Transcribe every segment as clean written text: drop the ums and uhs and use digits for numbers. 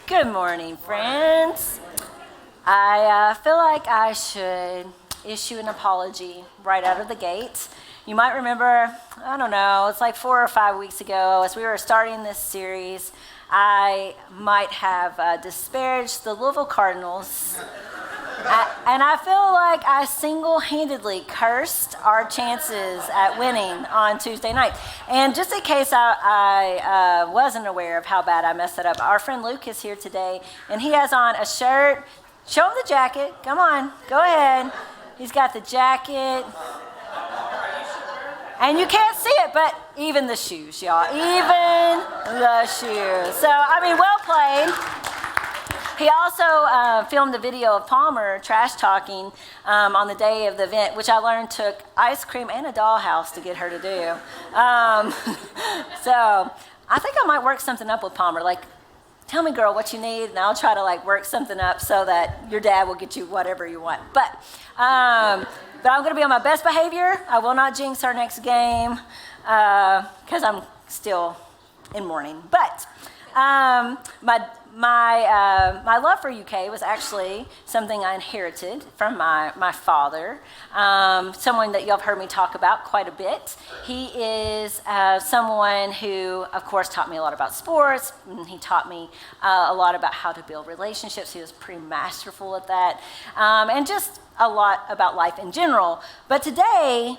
Good morning, friends. I feel like I should issue an apology right out of the gate. You might remember, I don't know, it's like 4 or 5 weeks ago as we were starting this series, I might have disparaged the Louisville Cardinals. And I feel like I single-handedly cursed our chances at winning on Tuesday night. And just in case I wasn't aware of how bad I messed it up, our friend Luke is here today, and he has on a shirt. Show him the jacket. Come on, go ahead. He's got the jacket. And you can't see it, but even the shoes, y'all. Even the shoes. So, well played. He also filmed a video of Palmer trash talking on the day of the event, which I learned took ice cream and a dollhouse to get her to do. So I think I might work something up with Palmer. Like, tell me, girl, what you need, and I'll try to work something up so that your dad will get you whatever you want. But I'm going to be on my best behavior. I will not jinx our next game because I'm still in mourning. But my love for UK was actually something I inherited from my father, someone that y'all have heard me talk about quite a bit. He is someone who, of course, taught me a lot about sports. And he taught me a lot about how to build relationships. He was pretty masterful at that, and just a lot about life in general. But today,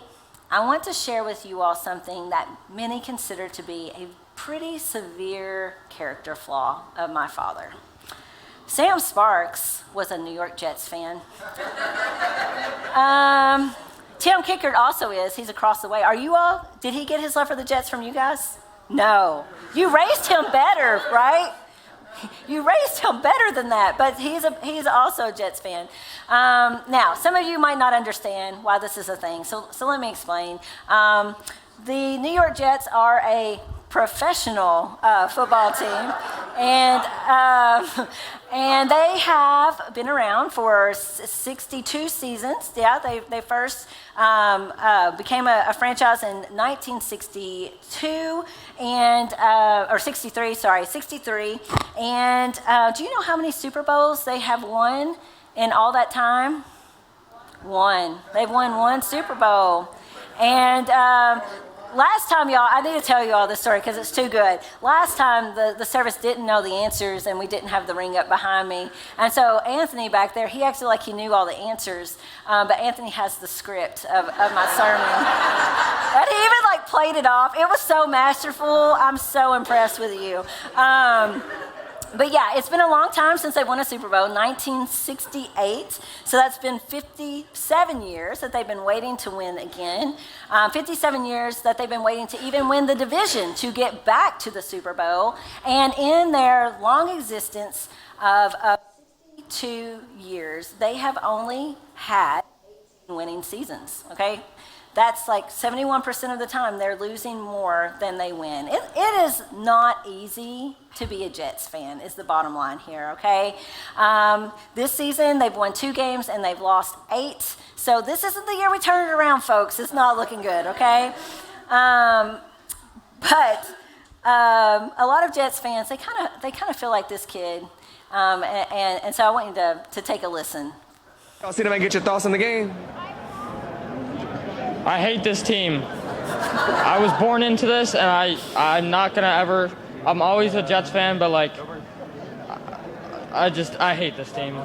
I want to share with you all something that many consider to be a pretty severe character flaw of my father. Sam Sparks was a New York Jets fan. Tim Kickard also is. He's across the way. Are you all? Did he get his love for the Jets from you guys? No. You raised him better, right? You raised him better than that, but he's also a Jets fan. Now, some of you might not understand why this is a thing, so let me explain. The New York Jets are a professional football team, and they have been around for 62 seasons. Yeah, they first became a franchise in 1962 or 63. Sorry, 63. And do you know how many Super Bowls they have won in all that time? One. They've won one Super Bowl, and last time, y'all, I need to tell you all this story because it's too good. Last time, the service didn't know the answers, and we didn't have the ring up behind me. And so Anthony back there, he acted like he knew all the answers, but Anthony has the script of my sermon. And he even played it off. It was so masterful. I'm so impressed with you. But yeah, it's been a long time since they won a Super Bowl, 1968. So that's been 57 years that they've been waiting to win again. 57 years that they've been waiting to even win the division to get back to the Super Bowl. And in their long existence of 62 years, they have only had 18 winning seasons, okay? That's 71% of the time they're losing more than they win. It is not easy to be a Jets fan, is the bottom line here, okay? This season, they've won 2 games and they've lost 8. So this isn't the year we turn it around, folks. It's not looking good, okay? But a lot of Jets fans, they kind of feel like this kid. And so I want you to take a listen. Y'all see them and get your thoughts on the game? I hate this team. I was born into this, and I'm not gonna ever. I'm always a Jets fan, but I hate this team.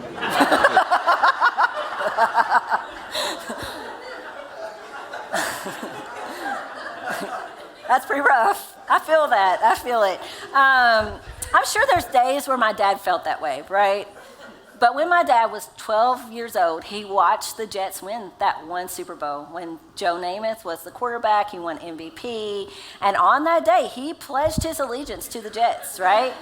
That's pretty rough. I feel that. I feel it. I'm sure there's days where my dad felt that way, right? But when my dad was 12 years old, he watched the Jets win that one Super Bowl. When Joe Namath was the quarterback, he won MVP. And on that day, he pledged his allegiance to the Jets, right?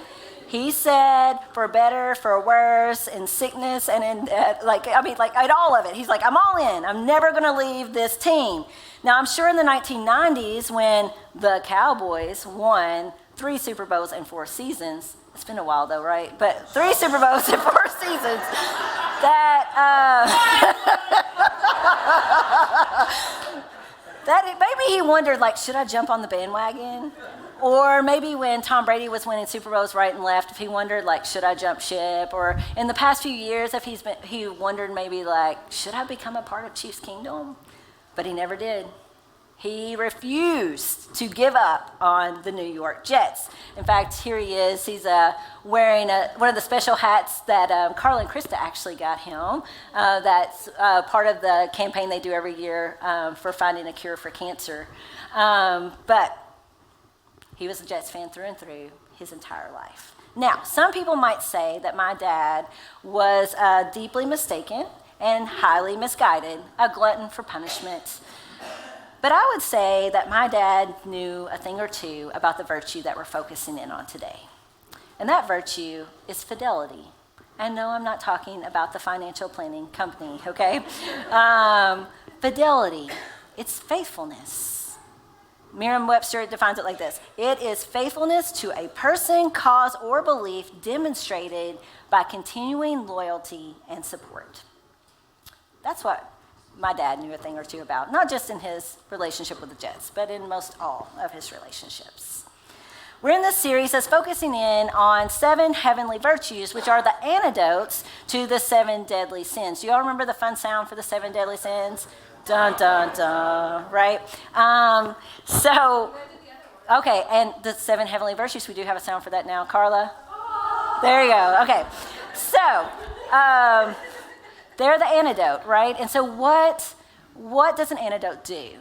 He said, for better, for worse, in sickness, and in, in all of it. He's like, I'm all in. I'm never going to leave this team. Now, I'm sure in the 1990s, when the Cowboys won 3 Super Bowls in 4 seasons, it's been a while though, right? But 3 Super Bowls in 4 seasons. That maybe he wondered, should I jump on the bandwagon? Or maybe when Tom Brady was winning Super Bowls right and left, if he wondered, like, should I jump ship? Or in the past few years, if he wondered maybe, like, should I become a part of Chiefs Kingdom? But he never did. He refused to give up on the New York Jets. In fact, here he is. He's wearing one of the special hats that Carla and Krista actually got him. That's part of the campaign they do every year for finding a cure for cancer. But he was a Jets fan through and through his entire life. Now, some people might say that my dad was deeply mistaken and highly misguided, a glutton for punishment. But I would say that my dad knew a thing or two about the virtue that we're focusing in on today. And that virtue is fidelity. And no, I'm not talking about the financial planning company, okay? Fidelity, it's faithfulness. Merriam-Webster defines it like this: it is faithfulness to a person, cause, or belief demonstrated by continuing loyalty and support. That's what my dad knew a thing or two about, not just in his relationship with the Jets, but in most all of his relationships. We're in this series that's focusing in on 7 heavenly virtues, which are the antidotes to the 7 deadly sins. Do y'all remember the fun sound for the 7 deadly sins? Dun, dun, dun, right? Okay, and the 7 heavenly virtues, we do have a sound for that now. Carla? There you go. Okay, so they're the antidote, right? And so what does an antidote do?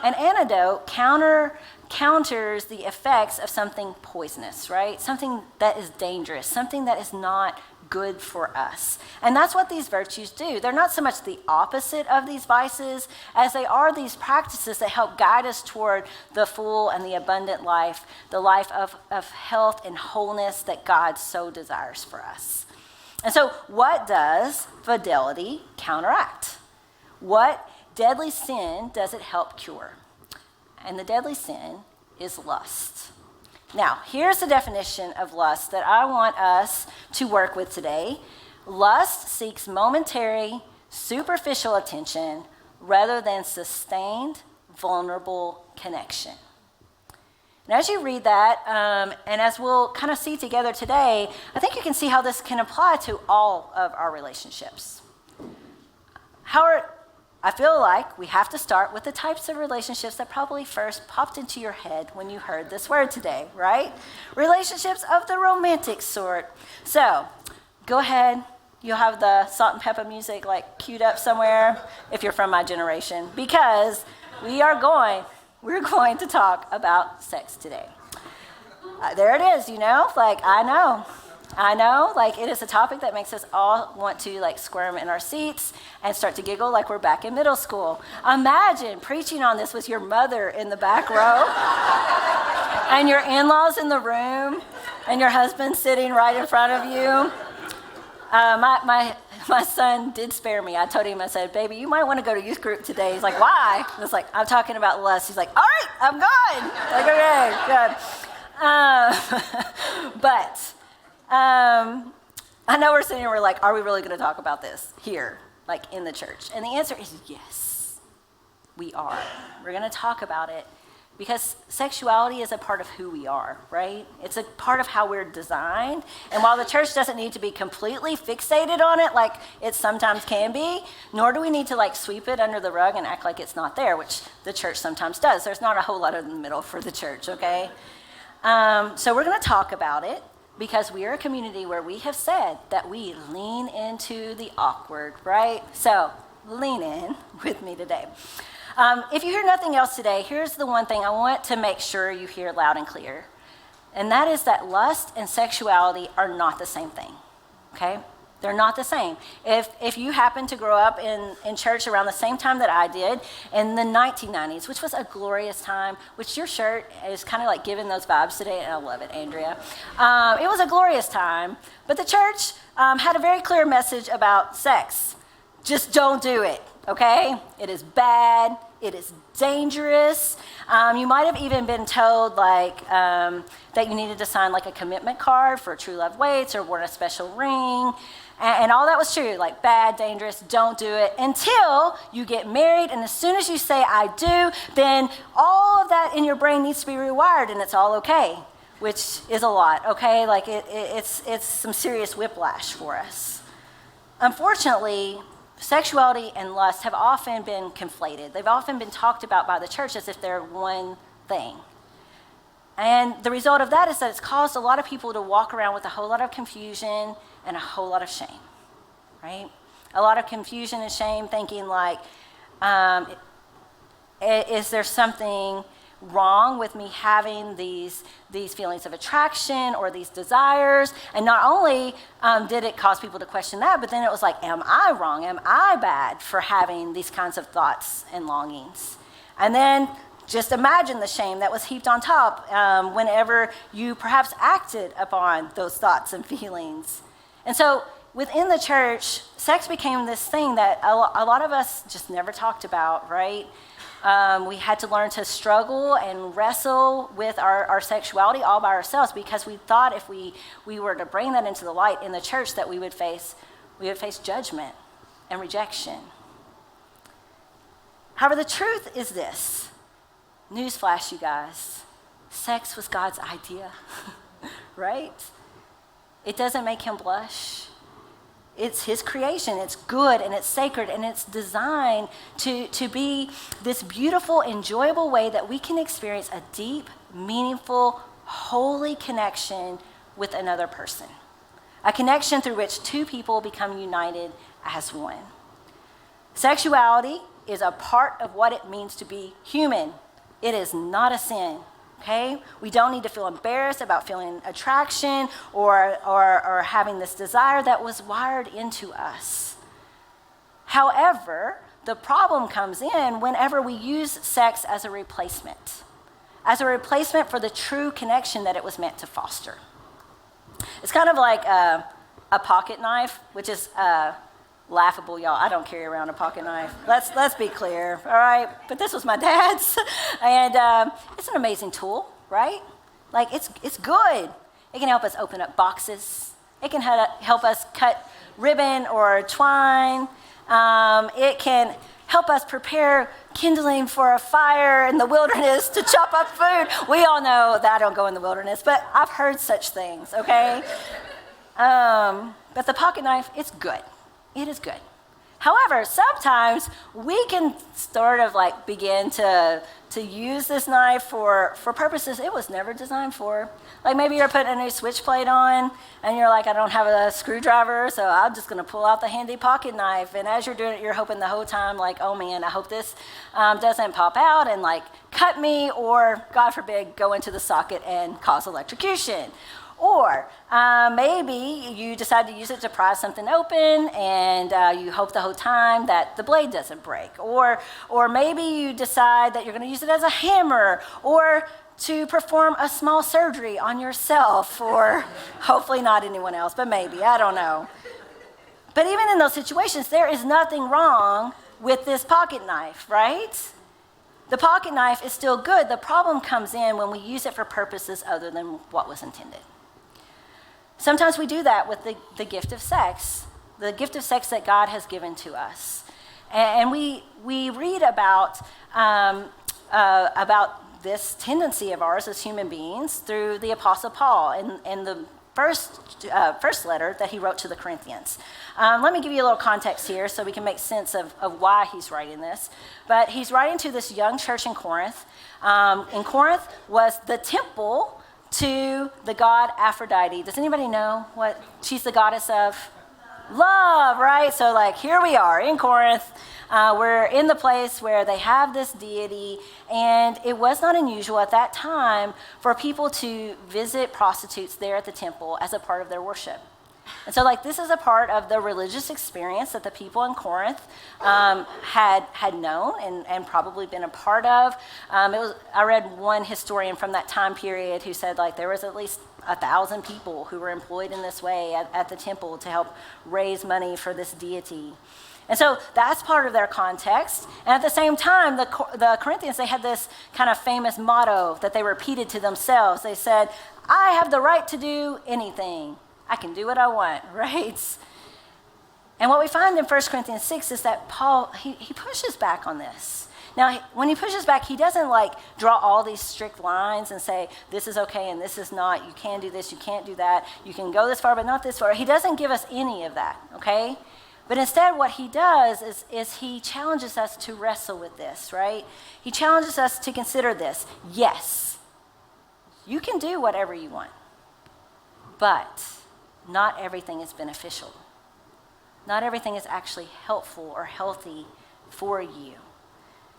An antidote counters the effects of something poisonous, right? Something that is dangerous, something that is not good for us. And that's what these virtues do. They're not so much the opposite of these vices as they are these practices that help guide us toward the full and the abundant life, the life of health and wholeness that God so desires for us. And so what does fidelity counteract? What deadly sin does it help cure? And the deadly sin is lust. Now, here's the definition of lust that I want us to work with today. Lust seeks momentary, superficial attention rather than sustained, vulnerable connection. And as you read that, and as we'll kind of see together today, I think you can see how this can apply to all of our relationships. I feel like we have to start with the types of relationships that probably first popped into your head when you heard this word today, right? Relationships of the romantic sort. So, go ahead. You'll have the salt and pepper music like queued up somewhere if you're from my generation, because we're going to talk about sex today. There it is, like I know, like it is a topic that makes us all want to like squirm in our seats and start to giggle like we're back in middle school. Imagine preaching on this with your mother in the back row and your in-laws in the room and your husband sitting right in front of you. My son did spare me. I told him, I said, baby, you might want to go to youth group today. He's like, why? I was like, I'm talking about lust. He's like, all right, I'm good. Like, okay, good. But I know we're sitting here, we're like, are we really going to talk about this here, like in the church? And the answer is yes, we are. We're going to talk about it because sexuality is a part of who we are, right? It's a part of how we're designed. And while the church doesn't need to be completely fixated on it like it sometimes can be, nor do we need to like sweep it under the rug and act like it's not there, which the church sometimes does. There's not a whole lot in the middle for the church, okay? So we're going to talk about it because we are a community where we have said that we lean into the awkward, right? So lean in with me today. If you hear nothing else today, here's the one thing I want to make sure you hear loud and clear. And that is that lust and sexuality are not the same thing, okay? They're not the same. If you happen to grow up in church around the same time that I did, in the 1990s, which was a glorious time, which your shirt is kind of like giving those vibes today, and I love it, Andrea. It was a glorious time, but the church had a very clear message about sex. Just don't do it, okay? It is bad. It is dangerous. You might have even been told that you needed to sign like a commitment card for True Love Waits or wear a special ring. And all that was true, like bad, dangerous, don't do it until you get married. And as soon as you say, I do, then all of that in your brain needs to be rewired and it's all okay, which is a lot, okay? Like it's some serious whiplash for us. Unfortunately, sexuality and lust have often been conflated. They've often been talked about by the church as if they're one thing. And the result of that is that it's caused a lot of people to walk around with a whole lot of confusion and a whole lot of shame, right? A lot of confusion and shame, thinking like, is there something wrong with me having these feelings of attraction or these desires? And not only did it cause people to question that, but then it was like, am I wrong? Am I bad for having these kinds of thoughts and longings? And then just imagine the shame that was heaped on top whenever you perhaps acted upon those thoughts and feelings. And so within the church, sex became this thing that a lot of us just never talked about, right? We had to learn to struggle and wrestle with our sexuality all by ourselves because we thought if we were to bring that into the light in the church that we would face judgment and rejection. However, the truth is this. Newsflash, you guys. Sex was God's idea, right? It doesn't make him blush. It's his creation. It's good and it's sacred and it's designed to be this beautiful, enjoyable way that we can experience a deep, meaningful, holy connection with another person. A connection through which two people become united as one. Sexuality is a part of what it means to be human. It is not a sin. Okay? We don't need to feel embarrassed about feeling attraction or having this desire that was wired into us. However, the problem comes in whenever we use sex as a replacement for the true connection that it was meant to foster. It's kind of like a pocket knife, which is laughable, y'all. I don't carry around a pocket knife. Let's be clear, all right? But this was my dad's, and it's an amazing tool, right? Like it's good. It can help us open up boxes. It can help us cut ribbon or twine. It can help us prepare kindling for a fire in the wilderness to chop up food. We all know that I don't go in the wilderness, but I've heard such things, okay? But the pocket knife, it's good. It is good. However, sometimes we can sort of like begin to use this knife for purposes it was never designed for. Like maybe you're putting a new switch plate on and you're like, I don't have a screwdriver, so I'm just gonna pull out the handy pocket knife. And as you're doing it, you're hoping the whole time like, oh man, I hope this doesn't pop out and like cut me or, God forbid, go into the socket and cause electrocution. Or maybe you decide to use it to pry something open and you hope the whole time that the blade doesn't break. Or maybe you decide that you're going to use it as a hammer or to perform a small surgery on yourself or hopefully not anyone else, but maybe, I don't know. But even in those situations, there is nothing wrong with this pocket knife, right? The pocket knife is still good. The problem comes in when we use it for purposes other than what was intended. Sometimes we do that with the gift of sex that God has given to us. And we read about this tendency of ours as human beings through the Apostle Paul in the first letter that he wrote to the Corinthians. Let me give you a little context here so we can make sense of why he's writing this. But he's writing to this young church in Corinth. In Corinth was the temple to the god Aphrodite. Does anybody know what she's the goddess of? Love, right? So like here we are in Corinth. We're in the place where they have this deity, and it was not unusual at that time for people to visit prostitutes there at the temple as a part of their worship. And so like this is a part of the religious experience that the people in Corinth had known and probably been a part of. I read one historian from that time period who said like there was at least 1,000 people who were employed in this way at the temple to help raise money for this deity. And so that's part of their context. And at the same time, the Corinthians, they had this kind of famous motto that they repeated to themselves. They said, I have the right to do anything. I can do what I want, right? And what we find in 1 Corinthians 6 is that Paul, he pushes back on this. Now, when he pushes back, he doesn't like draw all these strict lines and say, this is okay and this is not. You can do this, you can't do that. You can go this far, but not this far. He doesn't give us any of that, okay? But instead, what he does is he challenges us to wrestle with this, right? He challenges us to consider this. Yes, you can do whatever you want, but not everything is beneficial. Not everything is actually helpful or healthy for you.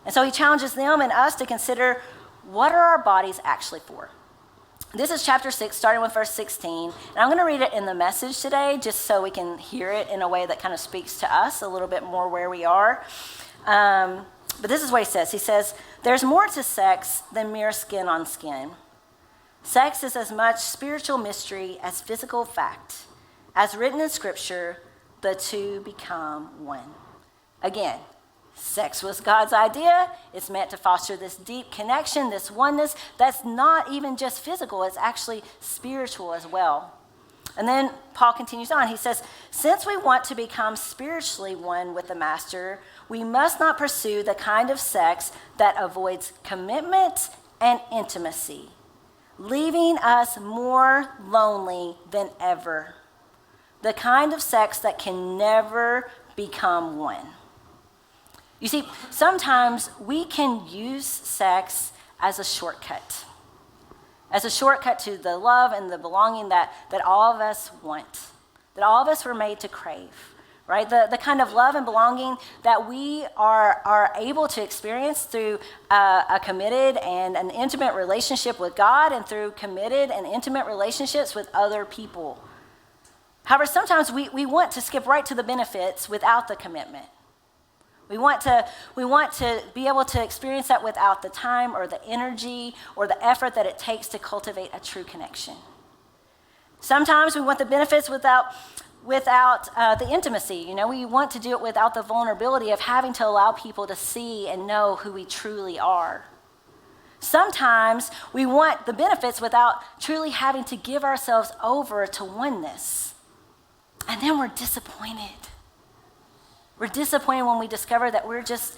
And so he challenges them and us to consider, what are our bodies actually for? This is chapter 6, starting with verse 16. And I'm going to read it in the Message today, just so we can hear it in a way that kind of speaks to us a little bit more where we are. But this is what he says. He says, there's more to sex than mere skin on skin. Sex is as much spiritual mystery as physical fact. As written in Scripture, the two become one. Again, sex was God's idea. It's meant to foster this deep connection, this oneness that's not even just physical, it's actually spiritual as well. And then Paul continues on. He says, since we want to become spiritually one with the Master, we must not pursue the kind of sex that avoids commitment and intimacy, leaving us more lonely than ever. The kind of sex that can never become one. You see, sometimes we can use sex as a shortcut to the love and the belonging that all of us want, that all of us were made to crave, right? The kind of love and belonging that we are able to experience through a committed and an intimate relationship with God and through committed and intimate relationships with other people. However, sometimes we want to skip right to the benefits without the commitment. We want to be able to experience that without the time or the energy or the effort that it takes to cultivate a true connection. Sometimes we want the benefits without the intimacy. You know, we want to do it without the vulnerability of having to allow people to see and know who we truly are. Sometimes we want the benefits without truly having to give ourselves over to oneness. And then we're disappointed. We're disappointed when we discover that we're just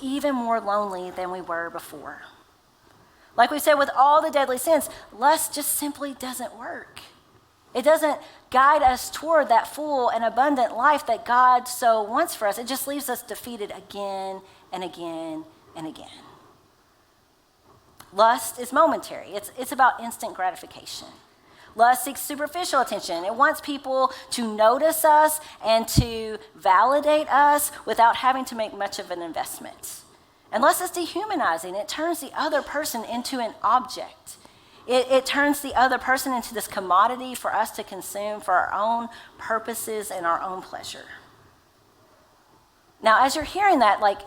even more lonely than we were before. Like we said, with all the deadly sins, lust just simply doesn't work. It doesn't guide us toward that full and abundant life that God so wants for us. It just leaves us defeated again and again and again. Lust is momentary. It's about instant gratification. Lust seeks superficial attention. It wants people to notice us and to validate us without having to make much of an investment. And lust is dehumanizing. It turns the other person into an object. It turns the other person into this commodity for us to consume for our own purposes and our own pleasure. Now, as you're hearing that, like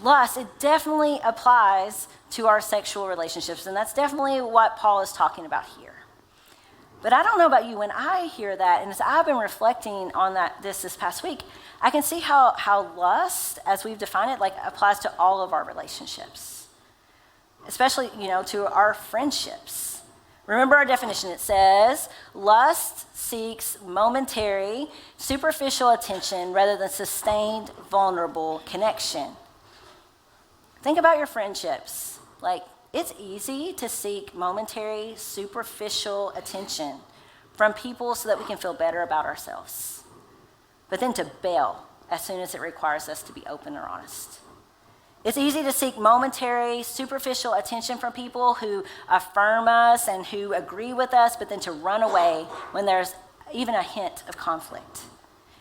lust, it definitely applies to our sexual relationships, and that's definitely what Paul is talking about here. But I don't know about you, when I hear that, and as I've been reflecting on this past week, I can see how lust, as we've defined it, like applies to all of our relationships, especially, to our friendships. Remember our definition. It says, lust seeks momentary, superficial attention rather than sustained, vulnerable connection. Think about your friendships. Like, it's easy to seek momentary, superficial attention from people so that we can feel better about ourselves, but then to bail as soon as it requires us to be open or honest. It's easy to seek momentary, superficial attention from people who affirm us and who agree with us, but then to run away when there's even a hint of conflict.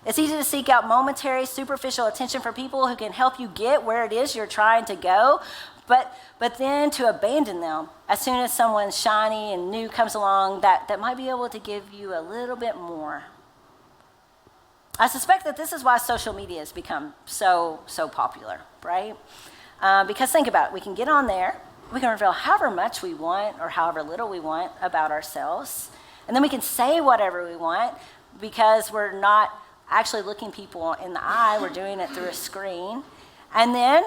It's easy to seek out momentary, superficial attention from people who can help you get where it is you're trying to go, but then to abandon them as soon as someone shiny and new comes along that might be able to give you a little bit more. I suspect that this is why social media has become so popular, right? Because think about it, we can get on there, we can reveal however much we want or however little we want about ourselves, and then we can say whatever we want because we're not actually looking people in the eye. We're doing it through a screen. And then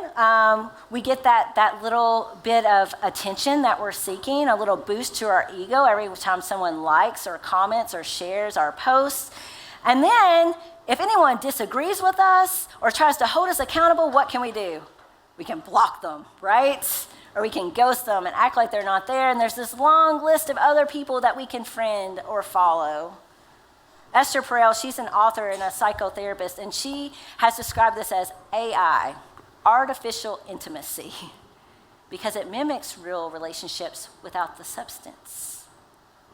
we get that little bit of attention that we're seeking, a little boost to our ego every time someone likes or comments or shares our posts. And then if anyone disagrees with us or tries to hold us accountable, what can we do? We can block them, right? Or we can ghost them and act like they're not there. And there's this long list of other people that we can friend or follow. Esther Perel, she's an author and a psychotherapist, and she has described this as AI, artificial intimacy, because it mimics real relationships without the substance,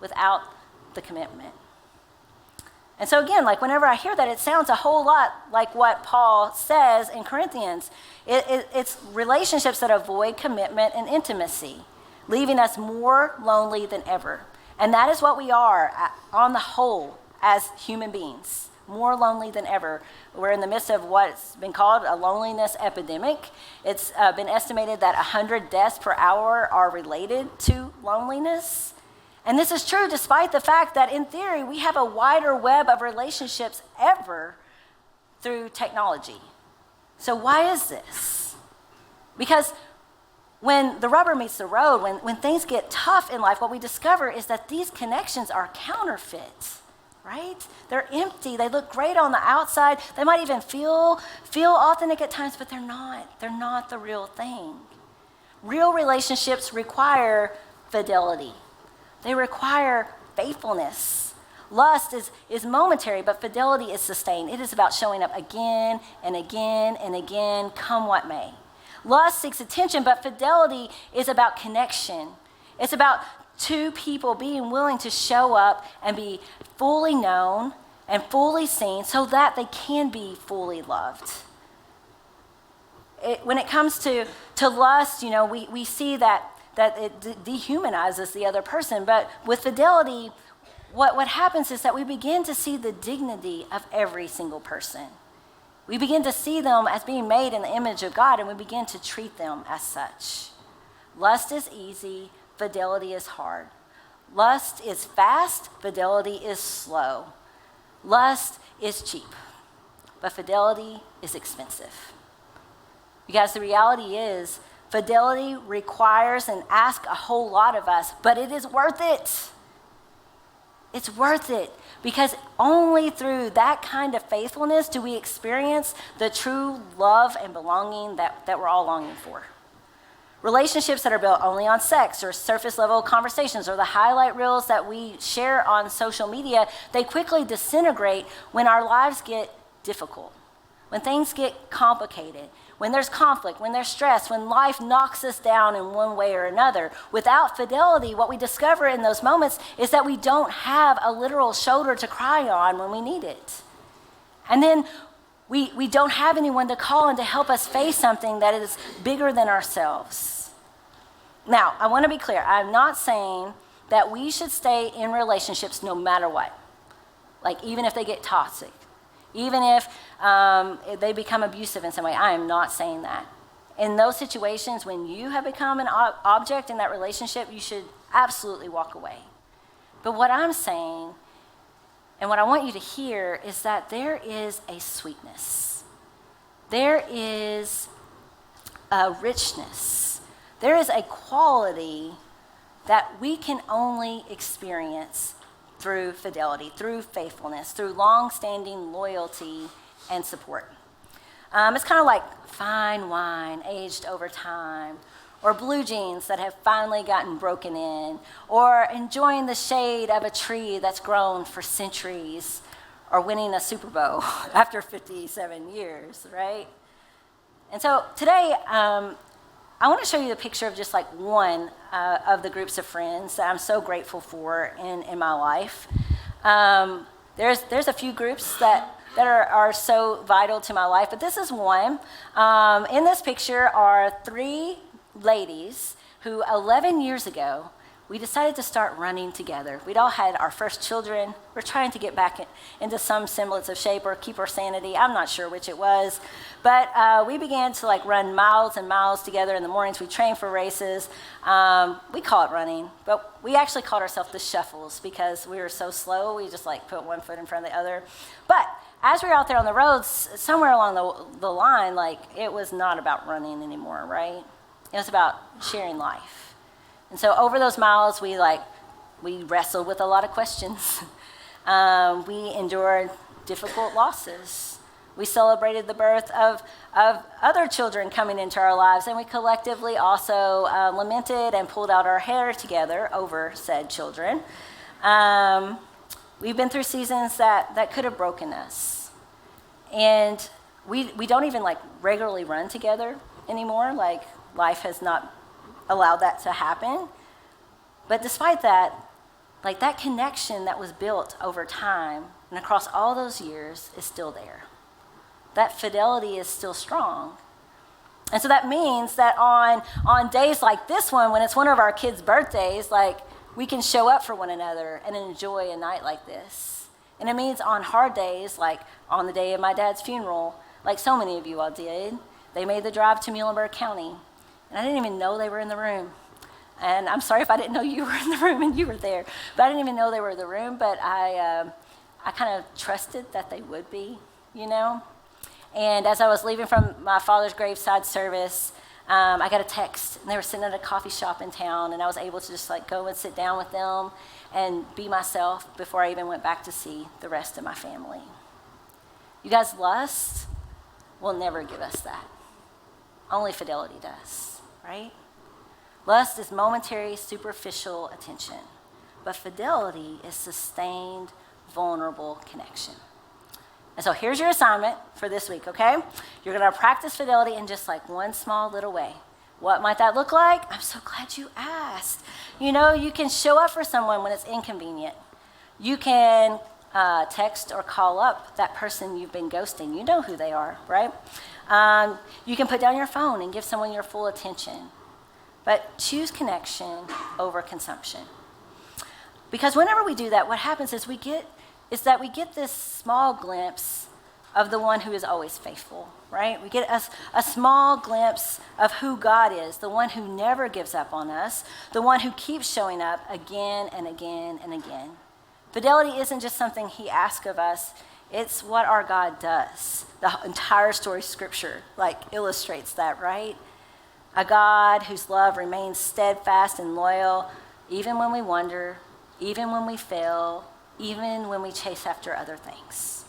without the commitment. And so again, like whenever I hear that, it sounds a whole lot like what Paul says in Corinthians. It's relationships that avoid commitment and intimacy, leaving us more lonely than ever. And that is what we are on the whole as human beings, more lonely than ever. We're in the midst of what's been called a loneliness epidemic. It's been estimated that 100 deaths per hour are related to loneliness. And this is true despite the fact that in theory, we have a wider web of relationships ever through technology. So why is this? Because when the rubber meets the road, when things get tough in life, what we discover is that these connections are counterfeit, right? They're empty. They look great on the outside. They might even feel authentic at times, but they're not. They're not the real thing. Real relationships require fidelity. They require faithfulness. Lust is momentary, but fidelity is sustained. It is about showing up again and again and again, come what may. Lust seeks attention, but fidelity is about connection. It's about two people being willing to show up and be fully known and fully seen so that they can be fully loved. When it comes to lust, we see that it dehumanizes the other person. But with fidelity, what happens is that we begin to see the dignity of every single person. We begin to see them as being made in the image of God, and we begin to treat them as such. Lust is easy, fidelity is hard. Lust is fast, fidelity is slow. Lust is cheap, but fidelity is expensive. Because the reality is, fidelity requires and asks a whole lot of us, but it is worth it. It's worth it because only through that kind of faithfulness do we experience the true love and belonging that we're all longing for. Relationships that are built only on sex or surface level conversations or the highlight reels that we share on social media, they quickly disintegrate when our lives get difficult, when things get complicated, when there's conflict, when there's stress, when life knocks us down in one way or another. Without fidelity, what we discover in those moments is that we don't have a literal shoulder to cry on when we need it. And then we don't have anyone to call and to help us face something that is bigger than ourselves. Now, I want to be clear. I'm not saying that we should stay in relationships no matter what, like even if they get toxic. Even if they become abusive in some way, I am not saying that. In those situations, when you have become an object in that relationship, you should absolutely walk away. But what I'm saying, and what I want you to hear, is that there is a sweetness. There is a richness. There is a quality that we can only experience through fidelity, through faithfulness, through long-standing loyalty and support. It's kind of like fine wine aged over time, or blue jeans that have finally gotten broken in, or enjoying the shade of a tree that's grown for centuries, or winning a Super Bowl after 57 years, right? And so today, I want to show you the picture of just like one of the groups of friends that I'm so grateful for in my life. There's a few groups that are so vital to my life, but this is one. In this picture are three ladies who 11 years ago, we decided to start running together. We'd all had our first children. We're trying to get back into some semblance of shape or keep our sanity. I'm not sure which it was. But we began to run miles and miles together in the mornings. We trained for races. We call it running, but we actually called ourselves the Shuffles because we were so slow. We just put one foot in front of the other. But as we were out there on the roads, somewhere along the line, like, it was not about running anymore, right? It was about sharing life. And so over those miles, we wrestled with a lot of questions. We endured difficult losses. We celebrated the birth of other children coming into our lives, and we collectively also lamented and pulled out our hair together over said children. We've been through seasons that could have broken us. And we don't even regularly run together anymore. Like, life has not allowed that to happen. But despite that, that connection that was built over time and across all those years is still there. That fidelity is still strong. And so that means that on days like this one, when it's one of our kids' birthdays, we can show up for one another and enjoy a night like this. And it means on hard days, like on the day of my dad's funeral, like so many of you all did, they made the drive to Muhlenberg County. And I didn't even know they were in the room. And I'm sorry if I didn't know you were in the room and you were there. But I didn't even know they were in the room, but I kind of trusted that they would be, you know? And as I was leaving from my father's graveside service, I got a text, and they were sitting at a coffee shop in town, and I was able to just go and sit down with them and be myself before I even went back to see the rest of my family. You guys, lust will never give us that. Only fidelity does, right? Lust is momentary, superficial attention, but fidelity is sustained, vulnerable connection. And so here's your assignment for this week, okay? You're going to practice fidelity in just one small little way. What might that look like? I'm so glad you asked. You know, you can show up for someone when it's inconvenient. You can text or call up that person you've been ghosting. You know who they are, right? You can put down your phone and give someone your full attention. But choose connection over consumption. Because whenever we do that, what happens is we get this small glimpse of the one who is always faithful, right? We get a small glimpse of who God is, the one who never gives up on us, the one who keeps showing up again and again and again. Fidelity isn't just something he asks of us, it's what our God does. The entire story of Scripture illustrates that, right? A God whose love remains steadfast and loyal, even when we wonder, even when we fail, even when we chase after other things.